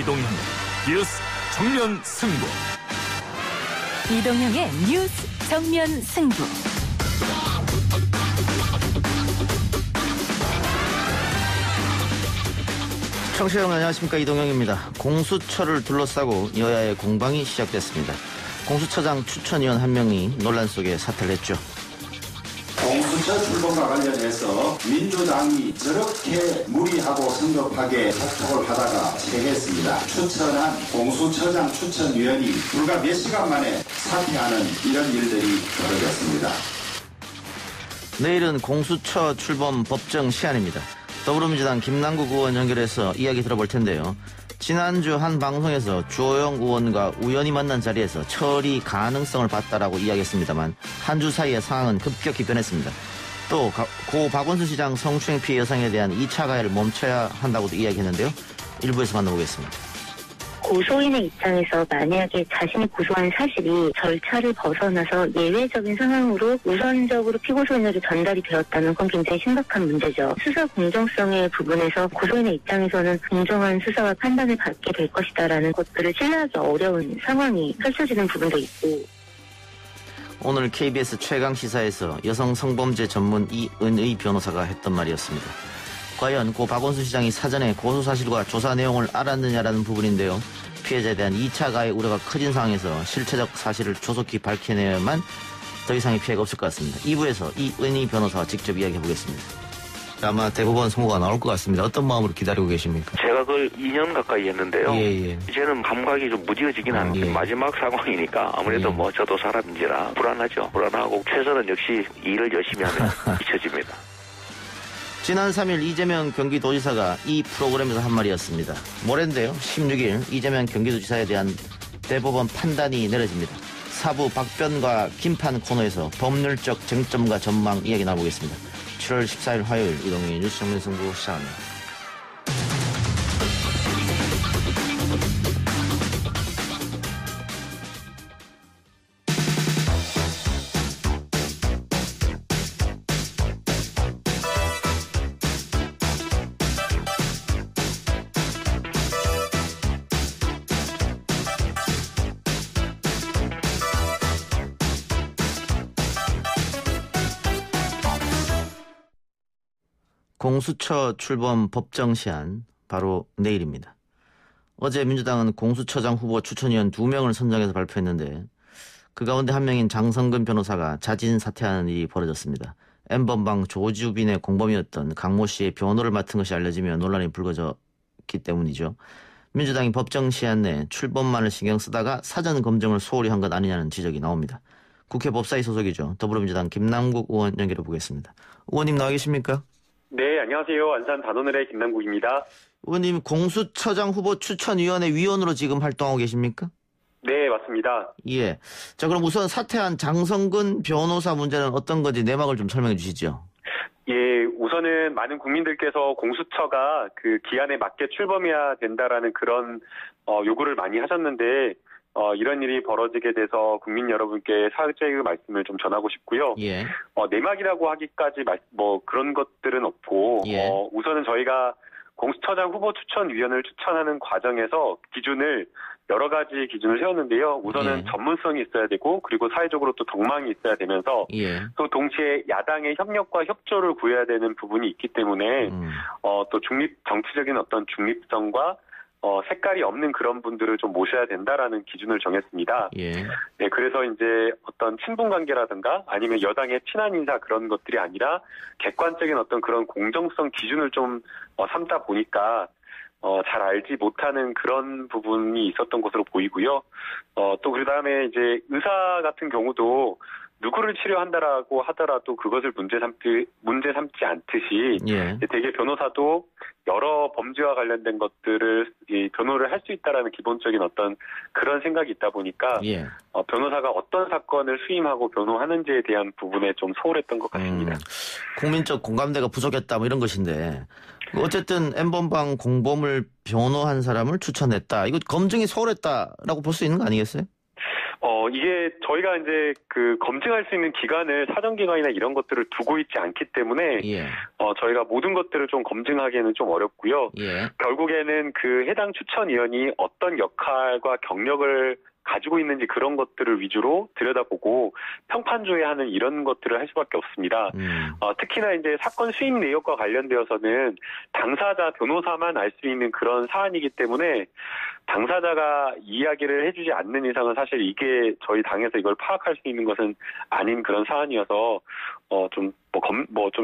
이동형 뉴스 정면 승부. 이동형의 뉴스 정면 승부. 청취자 여러분 안녕하십니까, 이동형입니다. 공수처를 둘러싸고 여야의 공방이 시작됐습니다. 공수처장 추천위원 한 명이 논란 속에 사퇴를 했죠. 공수처 출범과 관련해서 민주당이 저렇게 무리하고 성급하게 접촉을 하다가 체했습니다. 추천한 공수처장 추천위원이 불과 몇 시간 만에 사퇴하는 이런 일들이 벌어졌습니다. 내일은 공수처 출범 법정 시한입니다. 더불어민주당 김남국 의원 연결해서 이야기 들어볼 텐데요. 지난주 한 방송에서 주호영 의원과 우연히 만난 자리에서 처리 가능성을 봤다라고 이야기했습니다만 한 주 사이에 상황은 급격히 변했습니다. 또 고 박원순 시장 성추행 피해 여성에 대한 2차 가해를 멈춰야 한다고도 이야기했는데요. 일부에서 만나보겠습니다. 고소인의 입장에서 만약에 자신이 고소한 사실이 절차를 벗어나서 예외적인 상황으로 우선적으로 피고소인으로 전달이 되었다면 그건 굉장히 심각한 문제죠. 수사 공정성의 부분에서 고소인의 입장에서는 공정한 수사와 판단을 받게 될 것이다라는 것들을 신뢰하기 어려운 상황이 펼쳐지는 부분도 있고. 오늘 KBS 최강시사에서 여성 성범죄 전문 이은의 변호사가 했던 말이었습니다. 과연 고 박원순 시장이 사전에 고소 사실과 조사 내용을 알았느냐라는 부분인데요. 피해자에 대한 2차 가해 우려가 커진 상황에서 실체적 사실을 조속히 밝혀내야만 더 이상의 피해가 없을 것 같습니다. 2부에서 이은희 변호사와 직접 이야기해보겠습니다. 아마 대법원 선고가 나올 것 같습니다. 어떤 마음으로 기다리고 계십니까? 제가 그걸 2년 가까이 했는데요. 예. 이제는 감각이 좀 무뎌지긴 하는데 마지막 상황이니까 아무래도 뭐 저도 사람인지라 불안하죠. 불안하고 최선은 역시 일을 열심히 하면 잊혀집니다. 지난 3일 이재명 경기도지사가 이 프로그램에서 한 말이었습니다. 모레인데요. 16일 이재명 경기도지사에 대한 대법원 판단이 내려집니다. 사부 박변과 김판 코너에서 법률적 쟁점과 전망 이야기 나눠보겠습니다. 7월 14일 화요일 이동희 뉴스 정면 승부 시작합니다. 공수처 출범 법정 시한 바로 내일입니다. 어제 민주당은 공수처장 후보 추천위원 2명을 선정해서 발표했는데 그 가운데 한 명인 장성근 변호사가 자진 사퇴하는 일이 벌어졌습니다. N번방 조주빈의 공범이었던 강모 씨의 변호를 맡은 것이 알려지며 논란이 불거졌기 때문이죠. 민주당이 법정 시한 내 출범만을 신경 쓰다가 사전 검증을 소홀히 한 것 아니냐는 지적이 나옵니다. 국회 법사위 소속이죠. 더불어민주당 김남국 의원 연결해 보겠습니다. 의원님 나와 계십니까? 네, 안녕하세요. 안산 단오늘의 김남국입니다. 의원님, 공수처장 후보 추천위원회 위원으로 지금 활동하고 계십니까? 네, 맞습니다. 예. 자, 그럼 우선 사퇴한 장성근 변호사 문제는 어떤 건지 내막을 좀 설명해 주시죠. 예, 우선은 많은 국민들께서 공수처가 그 기한에 맞게 출범해야 된다라는 그런 요구를 많이 하셨는데 이런 일이 벌어지게 돼서 국민 여러분께 사죄의 말씀을 좀 전하고 싶고요. 예. 내막이라고 하기까지 그런 것들은 없고, 예. 우선은 저희가 공수처장 후보 추천위원을 추천하는 과정에서 여러 가지 기준을 세웠는데요. 우선은 전문성이 있어야 되고, 그리고 사회적으로 또 덕망이 있어야 되면서, 또 동시에 야당의 협력과 협조를 구해야 되는 부분이 있기 때문에, 또 정치적인 어떤 중립성과 색깔이 없는 그런 분들을 좀 모셔야 된다라는 기준을 정했습니다. 네, 그래서 이제 어떤 친분 관계라든가 아니면 여당의 친한 인사 그런 것들이 아니라 객관적인 어떤 그런 공정성 기준을 좀 삼다 보니까 잘 알지 못하는 그런 부분이 있었던 것으로 보이고요. 또 그다음에 이제 의사 같은 경우도 누구를 치료한다라고 하더라도 그것을 문제 삼지 않듯이 대개 변호사도 여러 범죄와 관련된 것들을 변호를 할 수 있다라는 기본적인 어떤 그런 생각이 있다 보니까 변호사가 어떤 사건을 수임하고 변호하는지에 대한 부분에 좀 소홀했던 것 같습니다. 국민적 공감대가 부족했다 뭐 이런 것인데 어쨌든 N번방 공범을 변호한 사람을 추천했다. 이거 검증이 소홀했다라고 볼 수 있는 거 아니겠어요? 이게 저희가 이제 그 검증할 수 있는 기간을 사정기간이나 이런 것들을 두고 있지 않기 때문에 예. 저희가 모든 것들을 좀 검증하기에는 좀 어렵고요. 예. 결국에는 그 해당 추천위원이 어떤 역할과 경력을 가지고 있는지 그런 것들을 위주로 들여다보고 평판조회 하는 이런 것들을 할 수밖에 없습니다. 특히나 이제 사건 수입 내역과 관련되어서는 당사자 변호사만 알 수 있는 그런 사안이기 때문에 당사자가 이야기를 해주지 않는 이상은 사실 이게 저희 당에서 이걸 파악할 수 있는 것은 아닌 그런 사안이어서 좀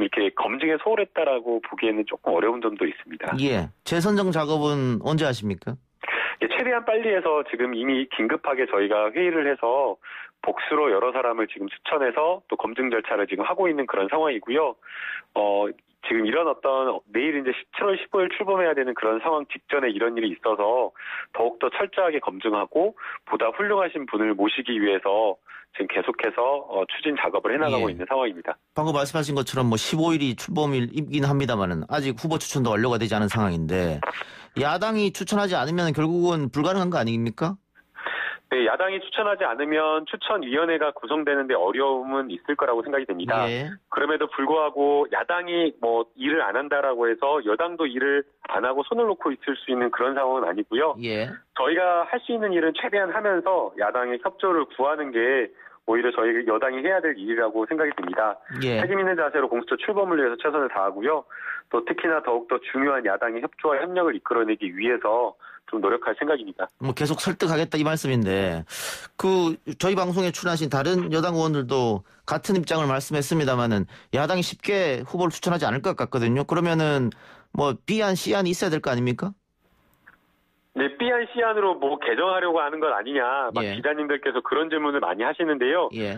이렇게 검증에 소홀했다라고 보기에는 조금 어려운 점도 있습니다. 예. 재선정 작업은 언제 하십니까? 최대한 빨리 해서 지금 이미 긴급하게 저희가 회의를 해서 복수로 여러 사람을 지금 추천해서 또 검증 절차를 지금 하고 있는 그런 상황이고요. 지금 이런 내일 이제 7월 15일 출범해야 되는 그런 상황 직전에 이런 일이 있어서 더욱더 철저하게 검증하고 보다 훌륭하신 분을 모시기 위해서 지금 계속해서 추진 작업을 해나가고 있는 상황입니다. 방금 말씀하신 것처럼 15일이 출범일이긴 합니다만은 아직 후보 추천도 완료가 되지 않은 상황인데 야당이 추천하지 않으면 결국은 불가능한 거 아닙니까? 네, 야당이 추천하지 않으면 추천위원회가 구성되는데 어려움은 있을 거라고 생각이 됩니다. 예. 그럼에도 불구하고 야당이 일을 안 한다라고 해서 여당도 일을 안 하고 손을 놓고 있을 수 있는 그런 상황은 아니고요. 예. 저희가 할 수 있는 일은 최대한 하면서 야당의 협조를 구하는 게 오히려 저희 여당이 해야 될 일이라고 생각이 듭니다. 예. 책임 있는 자세로 공수처 출범을 위해서 최선을 다하고요. 또 특히나 더욱더 중요한 야당의 협조와 협력을 이끌어내기 위해서 좀 노력할 생각입니다. 계속 설득하겠다 이 말씀인데 저희 방송에 출연하신 다른 여당 의원들도 같은 입장을 말씀했습니다마는 야당이 쉽게 후보를 추천하지 않을 것 같거든요. 그러면은 B안, C안이 있어야 될 거 아닙니까? 네, B안, C안으로 개정하려고 하는 건 아니냐. 예. 기자님들께서 그런 질문을 많이 하시는데요. 예.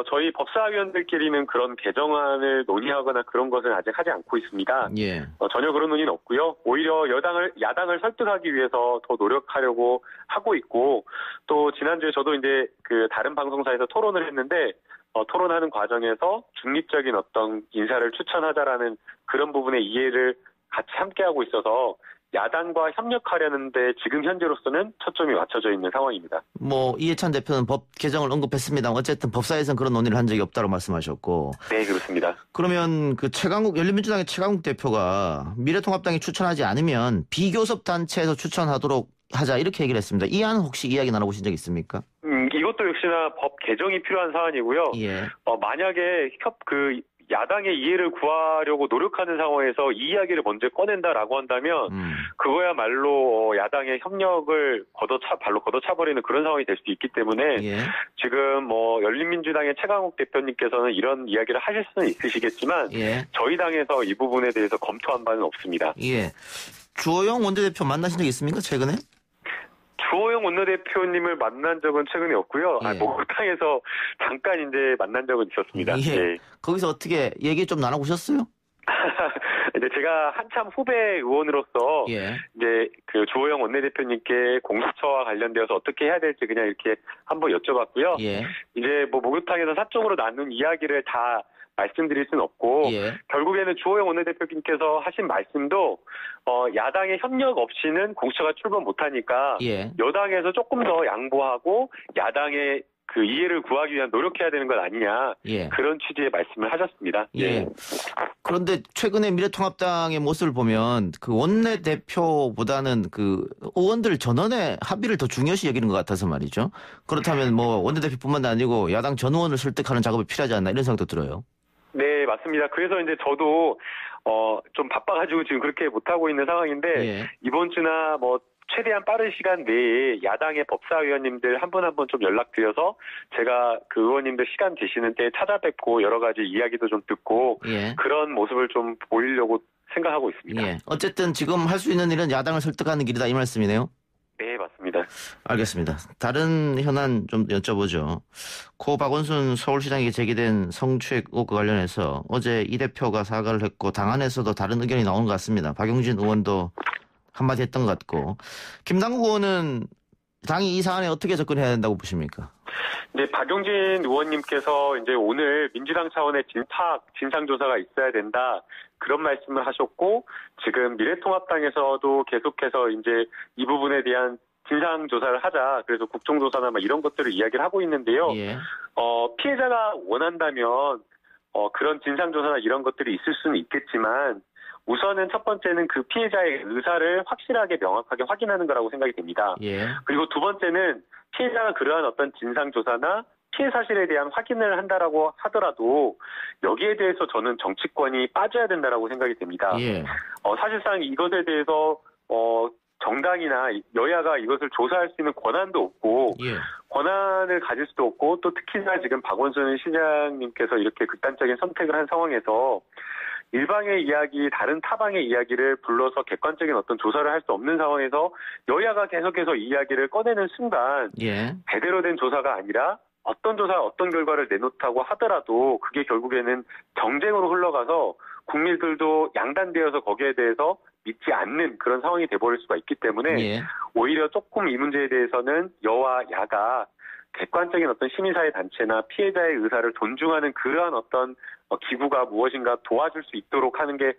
저희 법사위원들끼리는 그런 개정안을 논의하거나 그런 것은 아직 하지 않고 있습니다. 예. 전혀 그런 논의는 없고요. 오히려 야당을 설득하기 위해서 더 노력하려고 하고 있고, 또 지난주에 저도 이제 그 다른 방송사에서 토론을 했는데, 토론하는 과정에서 중립적인 어떤 인사를 추천하자라는 그런 부분의 이해를 같이 함께하고 있어서 야당과 협력하려는데 지금 현재로서는 초점이 맞춰져 있는 상황입니다. 이해찬 대표는 법 개정을 언급했습니다. 어쨌든 법사위에서는 그런 논의를 한 적이 없다고 말씀하셨고. 네, 그렇습니다. 그러면 열린민주당의 최강욱 대표가 미래통합당이 추천하지 않으면 비교섭 단체에서 추천하도록 하자 이렇게 얘기를 했습니다. 이 안은 혹시 이야기 나눠보신 적 있습니까? 이것도 역시나 법 개정이 필요한 사안이고요. 예. 만약에 야당의 이해를 구하려고 노력하는 상황에서 이 이야기를 먼저 꺼낸다라고 한다면 그거야말로 야당의 협력을 발로 걷어차버리는 그런 상황이 될 수도 있기 때문에 예. 지금 열린민주당의 최강욱 대표님께서는 이런 이야기를 하실 수는 있으시겠지만 예. 저희 당에서 이 부분에 대해서 검토한 바는 없습니다. 예. 주호영 원내대표 만나신 적 있습니까? 최근에? 주호영 원내대표님을 만난 적은 최근에 없고요. 예. 목욕탕에서 잠깐 이제 만난 적은 있었습니다. 예. 네. 거기서 어떻게 얘기 좀 나눠보셨어요? 이제 제가 한참 후배 의원으로서 예. 이제 그 주호영 원내대표님께 공수처와 관련되어서 어떻게 해야 될지 그냥 이렇게 한번 여쭤봤고요. 예. 이제 목욕탕에서 사적으로 나눈 이야기를 다 말씀드릴 수는 없고 예. 결국에는 주호영 원내대표님께서 하신 말씀도 야당의 협력 없이는 공수처가 출범 못하니까 예. 여당에서 조금 더 양보하고 야당의 그 이해를 구하기 위한 노력해야 되는 것 아니냐 예. 그런 취지의 말씀을 하셨습니다. 예. 그런데 최근에 미래통합당의 모습을 보면 그 원내대표보다는 그 의원들 전원의 합의를 더 중요시 여기는 것 같아서 말이죠. 그렇다면 원내대표뿐만 아니고 야당 전 의원을 설득하는 작업이 필요하지 않나 이런 생각도 들어요. 네, 맞습니다. 그래서 이제 저도 좀 바빠가지고 지금 그렇게 못하고 있는 상황인데 예. 이번 주나 최대한 빠른 시간 내에 야당의 법사위원님들 한 분 한 분 좀 연락드려서 제가 그 의원님들 시간 되시는 때 찾아뵙고 여러 가지 이야기도 좀 듣고 예. 그런 모습을 좀 보이려고 생각하고 있습니다. 예. 어쨌든 지금 할 수 있는 일은 야당을 설득하는 길이다 이 말씀이네요. 네, 맞습니다. 알겠습니다. 다른 현안 좀 여쭤보죠. 고 박원순 서울시장에게 제기된 성추행 의혹과 관련해서 어제 이 대표가 사과를 했고 당 안에서도 다른 의견이 나오는 것 같습니다. 박용진 의원도 한마디 했던 것 같고. 김남국 의원은 당이 이 사안에 어떻게 접근해야 된다고 보십니까? 네, 박용진 의원님께서 이제 오늘 민주당 차원의 진상조사가 있어야 된다. 그런 말씀을 하셨고, 지금 미래통합당에서도 계속해서 이제 이 부분에 대한 진상 조사를 하자. 그래서 국정조사나 이런 것들을 이야기를 하고 있는데요. 예. 피해자가 원한다면 그런 진상 조사나 이런 것들이 있을 수는 있겠지만 우선은 첫 번째는 그 피해자의 의사를 확실하게 명확하게 확인하는 거라고 생각이 됩니다. 예. 그리고 두 번째는 피해자가 그러한 어떤 진상 조사나 피해 사실에 대한 확인을 한다라고 하더라도 여기에 대해서 저는 정치권이 빠져야 된다라고 생각이 됩니다. 예. 사실상 이것에 대해서 정당이나 여야가 이것을 조사할 수 있는 권한도 없고 예. 권한을 가질 수도 없고 또 특히나 지금 박원순 시장님께서 이렇게 극단적인 선택을 한 상황에서 일방의 이야기, 다른 타방의 이야기를 불러서 객관적인 어떤 조사를 할 수 없는 상황에서 여야가 계속해서 이 이야기를 꺼내는 순간 예. 제대로 된 조사가 아니라 어떤 조사, 어떤 결과를 내놓다고 하더라도 그게 결국에는 정쟁으로 흘러가서 국민들도 양단되어서 거기에 대해서 믿지 않는 그런 상황이 돼버릴 수가 있기 때문에 예. 오히려 조금 이 문제에 대해서는 여와 야가 객관적인 어떤 시민사회 단체나 피해자의 의사를 존중하는 그러한 어떤 기구가 무엇인가 도와줄 수 있도록 하는 게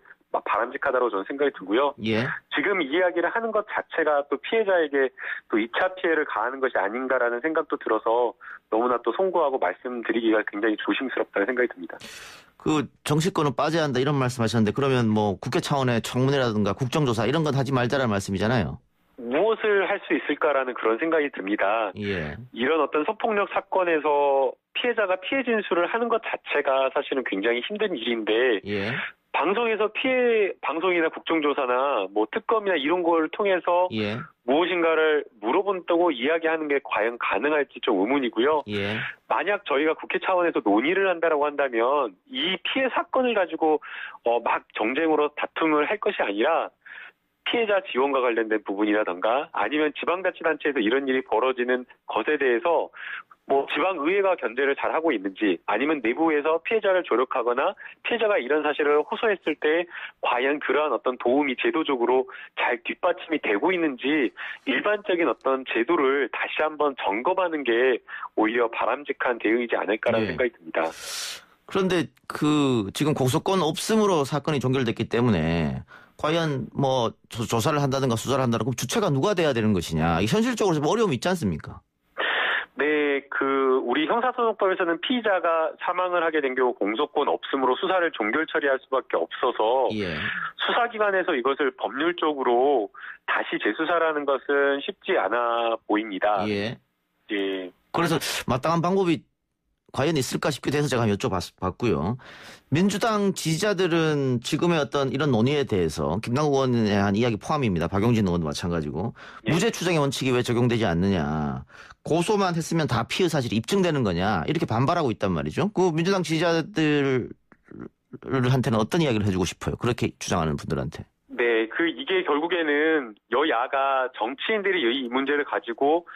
바람직하다고 저는 생각이 들고요. 예. 지금 이 이야기를 하는 것 자체가 또 피해자에게 또 2차 피해를 가하는 것이 아닌가라는 생각도 들어서 너무나 또 송구하고 말씀드리기가 굉장히 조심스럽다는 생각이 듭니다. 그 정치권은 빠져야 한다 이런 말씀하셨는데 그러면 뭐 국회 차원의 청문회라든가 국정조사 이런 건 하지 말자라는 말씀이잖아요. 무엇을 할 수 있을까라는 그런 생각이 듭니다. 예. 이런 어떤 성폭력 사건에서 피해자가 피해 진술을 하는 것 자체가 사실은 굉장히 힘든 일인데 예. 방송에서 방송이나 국정조사나 특검이나 이런 걸 통해서 예. 무엇인가를 물어본다고 이야기하는 게 과연 가능할지 좀 의문이고요. 예. 만약 저희가 국회 차원에서 논의를 한다라고 한다면 이 피해 사건을 가지고 막 정쟁으로 다툼을 할 것이 아니라 피해자 지원과 관련된 부분이라던가 아니면 지방자치단체에서 이런 일이 벌어지는 것에 대해서 지방의회가 견제를 잘하고 있는지 아니면 내부에서 피해자를 조력하거나 피해자가 이런 사실을 호소했을 때 과연 그러한 어떤 도움이 제도적으로 잘 뒷받침이 되고 있는지 일반적인 어떤 제도를 다시 한번 점검하는 게 오히려 바람직한 대응이지 않을까라는 생각이 듭니다. 그런데 지금 고소권 없음으로 사건이 종결됐기 때문에 과연 조사를 한다든가 수사를 한다든가 그럼 주체가 누가 돼야 되는 것이냐. 현실적으로 좀 어려움이 있지 않습니까? 네, 우리 형사소송법에서는 피의자가 사망을 하게 된 경우 공소권 없음으로 수사를 종결 처리할 수밖에 없어서 예. 수사기관에서 이것을 법률적으로 다시 재수사라는 것은 쉽지 않아 보입니다. 예. 예. 그래서 마땅한 방법이 과연 있을까 싶기도 해서 제가 여쭤봤고요. 민주당 지지자들은 지금의 어떤 이런 논의에 대해서 김남국 의원에 대한 이야기 포함입니다. 박용진 의원도 마찬가지고. 예. 무죄 추정의 원칙이 왜 적용되지 않느냐. 고소만 했으면 다 피해 사실이 입증되는 거냐. 이렇게 반발하고 있단 말이죠. 민주당 지지자들한테는 어떤 이야기를 해주고 싶어요. 그렇게 주장하는 분들한테. 네, 이게 결국에는 여야가 정치인들이 이 문제를 가지고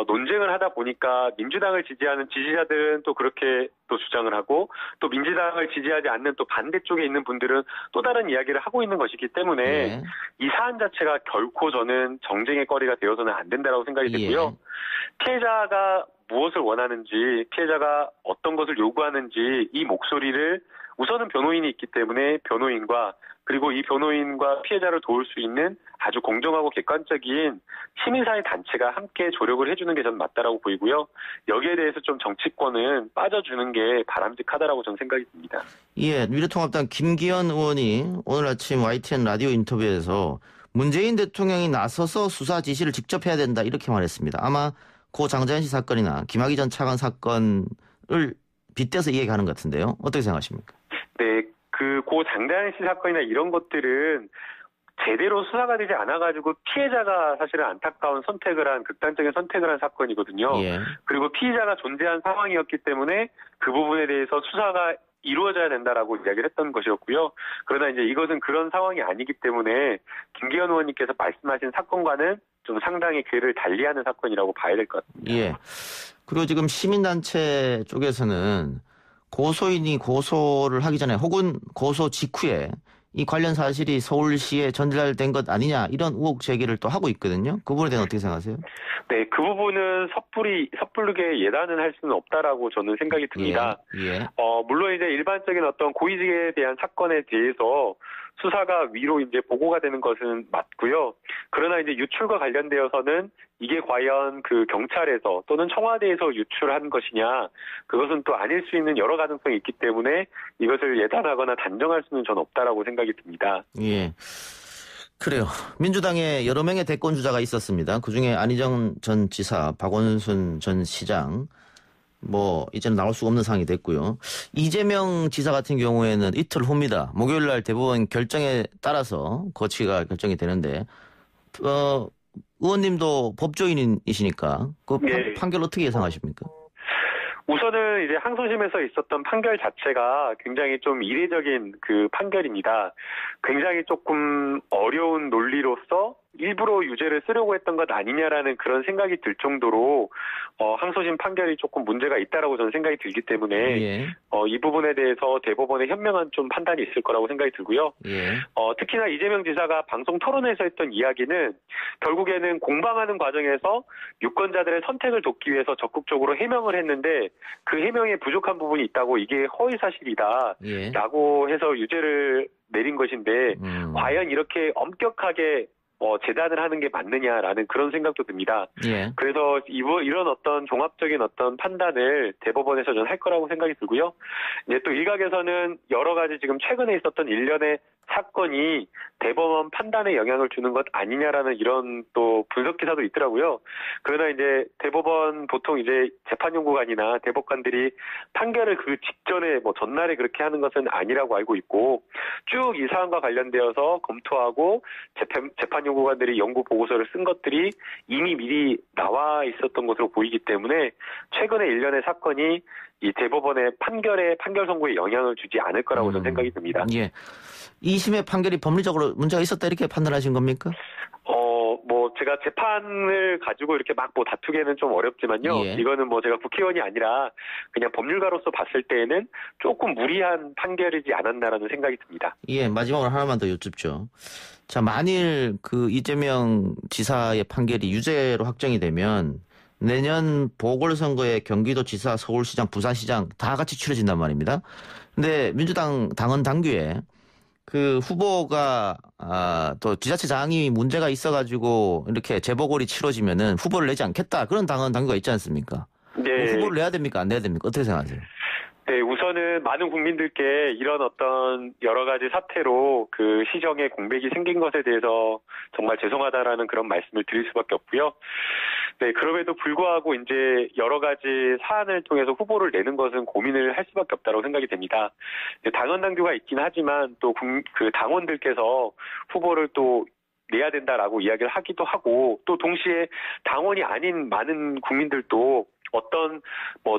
논쟁을 하다 보니까 민주당을 지지하는 지지자들은 또 그렇게 또 주장을 하고 또 민주당을 지지하지 않는 또 반대쪽에 있는 분들은 또 다른 이야기를 하고 있는 것이기 때문에 예. 이 사안 자체가 결코 저는 정쟁의 거리가 되어서는 안 된다고 생각이 들고요. 예. 피해자가 무엇을 원하는지 피해자가 어떤 것을 요구하는지 이 목소리를 우선은 변호인이 있기 때문에 변호인과 그리고 이 변호인과 피해자를 도울 수 있는 아주 공정하고 객관적인 시민사회 단체가 함께 조력을 해주는 게 저는 맞다라고 보이고요. 여기에 대해서 좀 정치권은 빠져주는 게 바람직하다라고 저는 생각이 듭니다. 예, 미래통합당 김기현 의원이 오늘 아침 YTN 라디오 인터뷰에서 문재인 대통령이 나서서 수사 지시를 직접 해야 된다 이렇게 말했습니다. 아마 고 장자연 씨 사건이나 김학의 전 차관 사건을 빗대서 얘기하는 것 같은데요. 어떻게 생각하십니까? 네, 고 장자연 씨 사건이나 이런 것들은 제대로 수사가 되지 않아가지고 피해자가 사실은 안타까운 극단적인 선택을 한 사건이거든요. 예. 그리고 피의자가 존재한 상황이었기 때문에 그 부분에 대해서 수사가 이루어져야 된다라고 이야기를 했던 것이었고요. 그러나 이제 이것은 그런 상황이 아니기 때문에 김기현 의원님께서 말씀하신 사건과는 좀 상당히 궤를 달리하는 사건이라고 봐야 될 것 같습니다. 예. 그리고 지금 시민단체 쪽에서는 고소인이 고소를 하기 전에 혹은 고소 직후에 이 관련 사실이 서울시에 전달된 것 아니냐 이런 의혹 제기를 또 하고 있거든요. 그 부분에 대해서 어떻게 생각하세요? 네, 그 부분은 섣부르게 예단은 할 수는 없다라고 저는 생각이 듭니다. 예. 물론 이제 일반적인 어떤 고의직에 대한 사건에 대해서 수사가 위로 이제 보고가 되는 것은 맞고요. 그러나 이제 유출과 관련되어서는 이게 과연 그 경찰에서 또는 청와대에서 유출한 것이냐, 그것은 또 아닐 수 있는 여러 가능성이 있기 때문에 이것을 예단하거나 단정할 수는 전 없다라고 생각이 듭니다. 예. 그래요. 민주당에 여러 명의 대권 주자가 있었습니다. 그중에 안희정 전 지사, 박원순 전 시장, 이제는 나올 수가 없는 상황이 됐고요. 이재명 지사 같은 경우에는 이틀 후입니다. 목요일 날 대법원 결정에 따라서 거치가 결정이 되는데, 의원님도 법조인이시니까 그 판결 어떻게 예상하십니까? 우선은 이제 항소심에서 있었던 판결 자체가 굉장히 좀 이례적인 그 판결입니다. 굉장히 조금 어려운 논리로서 일부러 유죄를 쓰려고 했던 것 아니냐라는 그런 생각이 들 정도로 항소심 판결이 조금 문제가 있다라고 저는 생각이 들기 때문에 이 부분에 대해서 대법원의 현명한 좀 판단이 있을 거라고 생각이 들고요. 특히나 이재명 지사가 방송 토론에서 했던 이야기는 결국에는 공방하는 과정에서 유권자들의 선택을 돕기 위해서 적극적으로 해명을 했는데 그 해명에 부족한 부분이 있다고 이게 허위사실이다라고 해서 유죄를 내린 것인데 과연 이렇게 엄격하게 재단을 하는 게 맞느냐라는 그런 생각도 듭니다. 그래서 이런 어떤 종합적인 어떤 판단을 대법원에서 저는 할 거라고 생각이 들고요. 이제 또 일각에서는 여러 가지 지금 최근에 있었던 일련의 사건이 대법원 판단에 영향을 주는 것 아니냐라는 이런 또 분석 기사도 있더라고요. 그러나 이제 대법원 보통 이제 재판연구관이나 대법관들이 판결을 그 직전에 전날에 그렇게 하는 것은 아니라고 알고 있고 쭉 이 사안과 관련되어서 검토하고 재판연구관들이 연구 보고서를 쓴 것들이 이미 미리 나와 있었던 것으로 보이기 때문에 최근의 일련의 사건이 이 대법원의 판결 선고에 영향을 주지 않을 거라고 저는 생각이 듭니다. 2심의 판결이 법리적으로 문제가 있었다 이렇게 판단하신 겁니까? 제가 재판을 가지고 이렇게 막 다투기는 좀 어렵지만요. 이거는 제가 국회의원이 아니라 그냥 법률가로서 봤을 때에는 조금 무리한 판결이지 않았나라는 생각이 듭니다. 마지막으로 하나만 더 여쭙죠. 자, 만일 그 이재명 지사의 판결이 유죄로 확정이 되면 내년 보궐선거에 경기도지사, 서울시장, 부산시장 다 같이 치러진단 말입니다. 근데 민주당 당헌 당규에 그 후보가 또 지자체장이 문제가 있어가지고 이렇게 재보궐이 치러지면은 후보를 내지 않겠다 그런 당헌 당규가 있지 않습니까? 후보를 내야 됩니까? 안 내야 됩니까? 어떻게 생각하세요? 네, 우선은 많은 국민들께 이런 어떤 여러 가지 사태로 그 시정에 공백이 생긴 것에 대해서 정말 죄송하다라는 그런 말씀을 드릴 수밖에 없고요. 네, 그럼에도 불구하고 이제 여러 가지 사안을 통해서 후보를 내는 것은 고민을 할 수밖에 없다고 생각이 됩니다. 당헌 당규가 있긴 하지만 또 그 당원들께서 후보를 또 내야 된다라고 이야기를 하기도 하고 또 동시에 당원이 아닌 많은 국민들도 어떤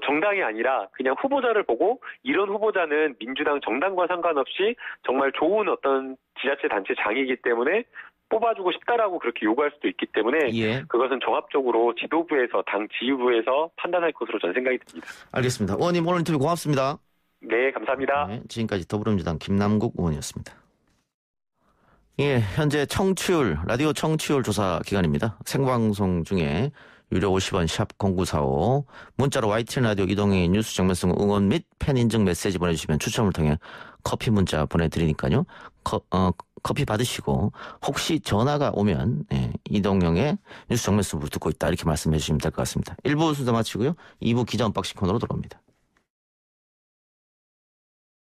정당이 아니라 그냥 후보자를 보고 이런 후보자는 민주당 정당과 상관없이 정말 좋은 어떤 지자체 단체장이기 때문에 뽑아주고 싶다라고 그렇게 요구할 수도 있기 때문에 그것은 종합적으로 지도부에서 당 지휘부에서 판단할 것으로 저는 생각이 듭니다. 알겠습니다. 의원님 오늘 인터뷰 고맙습니다. 네, 감사합니다. 지금까지 더불어민주당 김남국 의원이었습니다. 현재 라디오 청취율 조사 기간입니다. 생방송 중에 유료 50원 샵 0945 문자로 YTN 라디오 이동의 뉴스 정면성 응원 및 팬 인증 메시지 보내주시면 추첨을 통해 커피 문자 보내드리니까요. 커피 받으시고 혹시 전화가 오면 이동영의 뉴스 정면성으로 듣고 있다 이렇게 말씀해 주시면 될 것 같습니다. 1부 순서 마치고요. 2부 기자 언박싱 코너로 돌아옵니다.